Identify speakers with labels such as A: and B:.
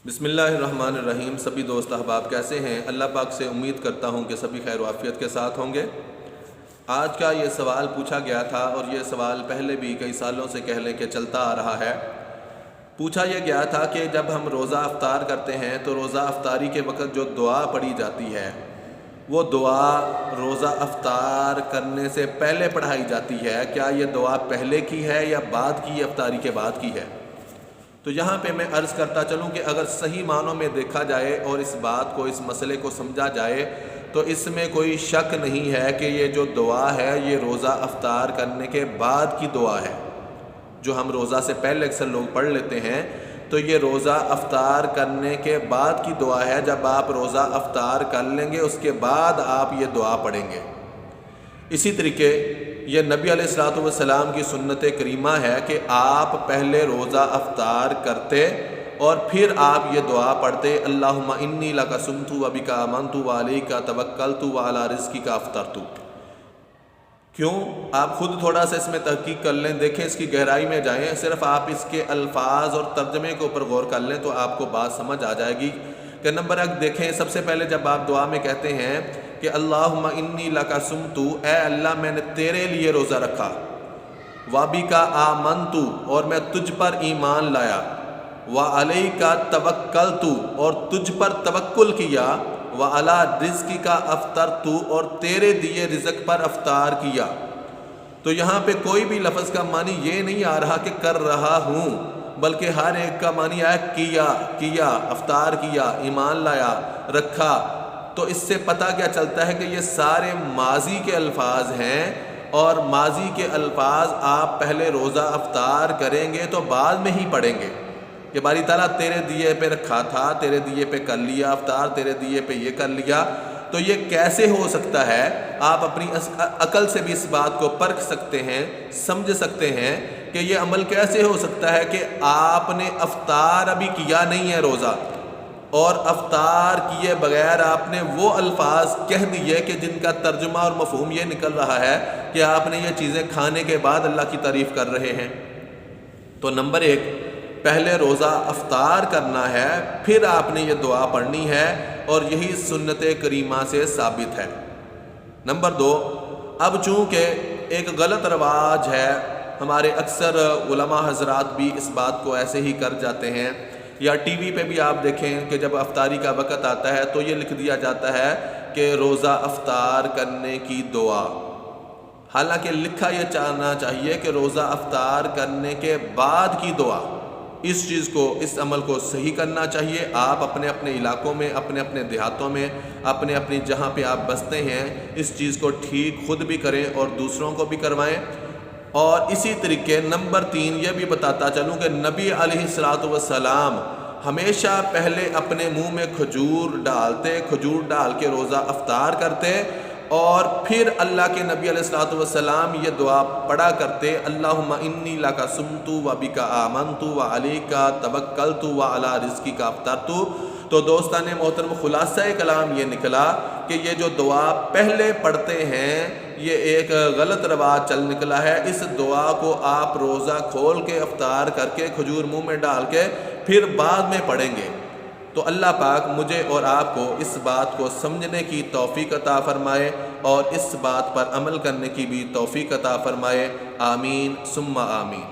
A: बिस्मिल्लाहिर्रहमानिर्रहीम। सभी दोस्त अहबाब कैसे हैं? अल्लाह पाक से उम्मीद करता हूं कि सभी खैर वाफियत के साथ होंगे। आज का ये सवाल पूछा गया था और ये सवाल पहले भी कई सालों से कह लें कि चलता आ रहा है। पूछा यह गया था कि जब हम रोज़ा अफ्तार करते हैं तो रोज़ा अफ्तारी के वक़्त जो दुआ पढ़ी जाती है वो दुआ रोज़ा अफ्तार करने से पहले पढ़ाई जाती है। क्या ये दुआ पहले की है या बाद की, अफ्तारी के बाद की है? तो यहाँ पे मैं अर्ज़ करता चलूँ कि अगर सही मानों में देखा जाए और इस बात को, इस मसले को समझा जाए तो इसमें कोई शक नहीं है कि ये जो दुआ है ये रोज़ा अफ्तार करने के बाद की दुआ है। जो हम रोज़ा से पहले अक्सर लोग पढ़ लेते हैं तो ये रोज़ा अफ्तार करने के बाद की दुआ है। जब आप रोज़ा अफ्तार कर लेंगे उसके बाद आप ये दुआ पढ़ेंगे। इसी तरीके ये नबी अलैहिस्सलातु वस्सलाम की सुन्नत करीमा है कि आप पहले रोज़ा अफ्तार करते और फिर आप ये दुआ पढ़ते, अल्लाहुम्मा इन्नी लका सुमतु व बिका आमनतु व अलैका तवक्कलतु व अला रिज़्क़िका अफ़्तरतु। क्यों? आप खुद थोड़ा सा इसमें तहकीक कर लें, देखें, इसकी गहराई में जाएं। सिर्फ आप इसके अल्फाज और तर्जमे के ऊपर गौर कर लें तो आपको बात समझ आ जाएगी कि नंबर एक देखें। सबसे पहले जब आप दुआ में कहते हैं कि अल्लाहुम्मा इन्नी लका सुमतु, ए अल्लाह मैंने तेरे लिए रोज़ा रखा, वाबिका आमनतु और मैं तुझ पर ईमान लाया, व अलैका तवक्कलतु और तुझ पर तवक्कुल किया, व अला रिज़्क़िका अफ़्तरतु और तेरे दिए रिज़्क़ पर अफ्तार किया। तो यहाँ पे कोई भी लफ्ज़ का मानी ये नहीं आ रहा कि कर रहा हूँ, बल्कि हर एक का मानी आया किया, अफ्तार किया, ईमान लाया, रखा। तो इससे पता क्या चलता है कि ये सारे माजी के अल्फाज हैं और माजी के अल्फाज आप पहले रोज़ा अफ्तार करेंगे तो बाद में ही पढ़ेंगे कि बारी ताला तेरे दिए पे रखा था, तेरे दिए पे कर लिया अफ्तार, तेरे दिए पे ये कर लिया। तो ये कैसे हो सकता है? आप अपनी अकल से भी इस बात को परख सकते हैं, समझ सकते हैं कि ये अमल कैसे हो सकता है कि आपने अफ्तार अभी किया नहीं है रोज़ा और अफ्तार किए बगैर आपने वो अल्फाज कह दिए कि जिनका तर्जुमा और मफहूम ये निकल रहा है कि आपने ये चीज़ें खाने के बाद अल्लाह की तारीफ़ कर रहे हैं। तो नंबर एक, पहले रोज़ा अफ्तार करना है, फिर आपने ये दुआ पढ़नी है और यही सुन्नत करीमा से साबित है। नंबर दो, अब चूँकि एक गलत रवाज है, हमारे अक्सर उलमा हजरात भी इस बात को ऐसे ही कर जाते हैं, या टीवी पे भी आप देखें कि जब अफ्तारी का वक़्त आता है तो ये लिख दिया जाता है कि रोज़ा अफ्तार करने की दुआ। हालांकि लिखा ये चाहना चाहिए कि रोज़ा अफ्तार करने के बाद की दुआ। इस चीज़ को, इस अमल को सही करना चाहिए। आप अपने अपने इलाकों में, अपने अपने देहातों में, अपने अपनी जहाँ पे आप बसते हैं, इस चीज़ को ठीक खुद भी करें और दूसरों को भी करवाएं। और इसी तरीके नंबर तीन ये भी बताता चलूँ कि नबी अलैहिस्सलातु वस्सलाम हमेशा पहले अपने मुंह में खजूर डालते, खजूर डाल के रोज़ा अफ्तार करते और फिर अल्लाह के नबी अलैहिस्सलातु वस्सलाम ये दुआ पढ़ा करते, अल्लाहुम्मा इन्नी लका सुमतु व बिका आमनतु व अलैका तवक्कलतु व अला रिज़्क़िका अफ़्तरतु। तो दोस्ताने मोहतरम, खुलासा कलाम ये निकला कि ये जो दुआ पहले पढ़ते हैं ये एक गलत रवाज चल निकला है। इस दुआ को आप रोज़ा खोल के अफ्तार करके खजूर मुंह में डाल के फिर बाद में पढ़ेंगे। तो अल्लाह पाक मुझे और आपको इस बात को समझने की तौफ़ीक़ अता फ़रमाए और इस बात पर अमल करने की भी तौफ़ीक़ अता फ़रमाए। आमीन सुम्मा आमीन।